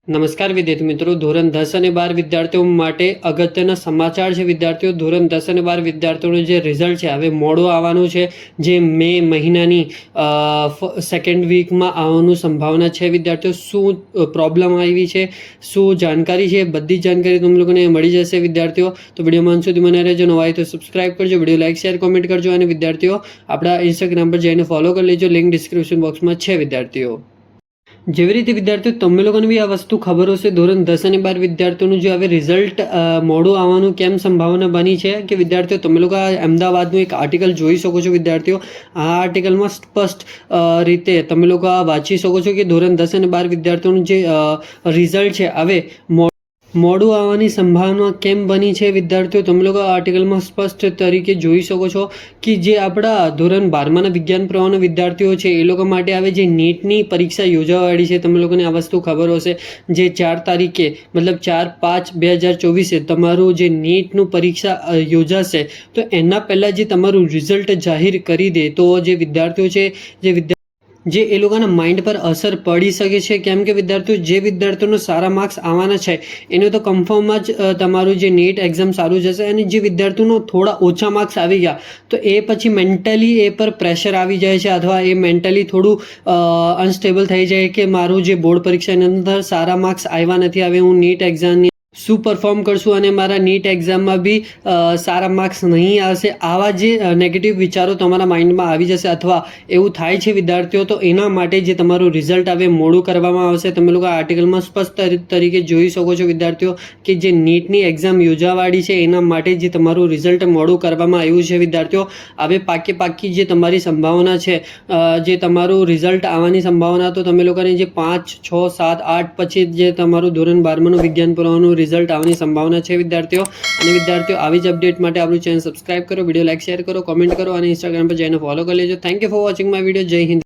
નમસ્કાર વિદ્યાર્થી મિત્રો, ધોરણ 10 અને 12 વિદ્યાર્થીઓ માટે અગત્યના સમાચાર છે. વિદ્યાર્થીઓ, ધોરણ 10 અને 12 વિદ્યાર્થીઓનું જે રિઝલ્ટ છે હવે મોડું આવવાનું છે, જે મે મહિનાની સેકન્ડ વીકમાં આવવાનું સંભાવના છે. વિદ્યાર્થીઓ, શું પ્રોબ્લેમ આવી છે, શું જાણકારી છે, બધી જ જાણકારી તમે લોકોને મળી જશે. વિદ્યાર્થીઓ, તો વિડીયોમાં અંત સુધી મને રહેજો. નવા હોય તો સબસ્ક્રાઇબ કરજો, વિડીયો લાઇક શેર કોમેન્ટ કરજો, અને વિદ્યાર્થીઓ આપણા ઇન્સ્ટાગ્રામ પર જઈને ફોલો કરી લેજો. લિંક ડિસ્ક્રિપ્શન બોક્સમાં છે. વિદ્યાર્થીઓ, જેવી રીતે વિદ્યાર્થીઓ તમે લોકોને બી આ વસ્તુ ખબર હશે, ધોરણ 10 અને 12 વિદ્યાર્થીઓનું જે હવે રિઝલ્ટ મોડું આવવાનું કેમ સંભાવના બની છે કે વિદ્યાર્થીઓ તમે લોકો અમદાવાદનું એક આર્ટિકલ જોઈ શકો છો. વિદ્યાર્થીઓ, આ આર્ટિકલમાં સ્પષ્ટ રીતે તમે લોકો આ વાંચી શકો છો કે ધોરણ 10 અને 12 વિદ્યાર્થીઓનું જે રિઝલ્ટ છે હવે મોડું આવવાની સંભાવના કેમ બની છે. વિદ્યાર્થીઓ, તમે લોકો આ આર્ટિકલમાં સ્પષ્ટ તરીકે જોઈ શકો છો કે જે આપણા ધોરણ 12માના વિજ્ઞાન પ્રવાહના વિદ્યાર્થીઓ છે એ લોકો માટે હવે જે નીટની પરીક્ષા યોજાવાળી છે, તમે લોકોને આ વસ્તુ ખબર હશે, જે 4 તારીખે મતલબ 4/5/2024 તમારું જે નીટનું પરીક્ષા યોજાશે, તો એના પહેલાં જે તમારું રિઝલ્ટ જાહેર કરી દે તો જે વિદ્યાર્થીઓ છે જે એ લોકોના માઇન્ડ પર અસર પડી શકે છે. કેમ કે વિદ્યાર્થીઓ, જે વિદ્યાર્થીઓનો સારા માર્ક્સ આવવાના છે એનું તો કન્ફર્મ જ તમારું જે નીટ એક્ઝામ સારું જશે, અને જે વિદ્યાર્થીઓનો થોડા ઓછા માર્ક્સ આવી ગયા તો એ પછી મેન્ટલી એ પર પ્રેશર આવી જાય છે, અથવા એ મેન્ટલી થોડું અનસ્ટેબલ થઈ જાય કે મારું જે બોર્ડ પરીક્ષાની અંદર સારા માર્ક્સ આવ્યા નથી, હવે હું નીટ એક્ઝામની શું પરફોર્મ કરશું અને મારા નીટ એક્ઝામમાં બી સારા માર્ક્સ નહીં આવશે. આવા જે નેગેટિવ વિચારો તમારા માઇન્ડમાં આવી જશે અથવા એવું થાય છે વિદ્યાર્થીઓ, તો એના માટે જે તમારું રિઝલ્ટ હવે મોડું કરવામાં આવશે. તમે લોકો આ આર્ટિકલમાં સ્પષ્ટ તરીકે જોઈ શકો છો વિદ્યાર્થીઓ કે જે નીટની એક્ઝામ યોજાવાળી છે એના માટે જે તમારું રિઝલ્ટ મોડું કરવામાં આવ્યું છે. વિદ્યાર્થીઓ, હવે પાકી જે તમારી સંભાવના છે, જે તમારું રિઝલ્ટ આવવાની સંભાવના, તો તમે લોકોને જે 5, 6, 7, 8 પછી જે તમારું ધોરણ 12માનું વિજ્ઞાન પ્રવાહનું રિઝલ્ટ આવવાની સંભાવના છે. વિદ્યાર્થીઓ, અને વિદ્યાર્થીઓ આવી જ અપડેટ માટે આપણું ચેનલ સબસ્ક્રાઇબ કરો, વિડીયો લાઇક શેર કરો, કોમેન્ટ કરો, અને ઇન્સ્ટાગ્રામ પર જઈને ફોલો કરી લેજો. Thank you for watching my video. જય હિન્દ.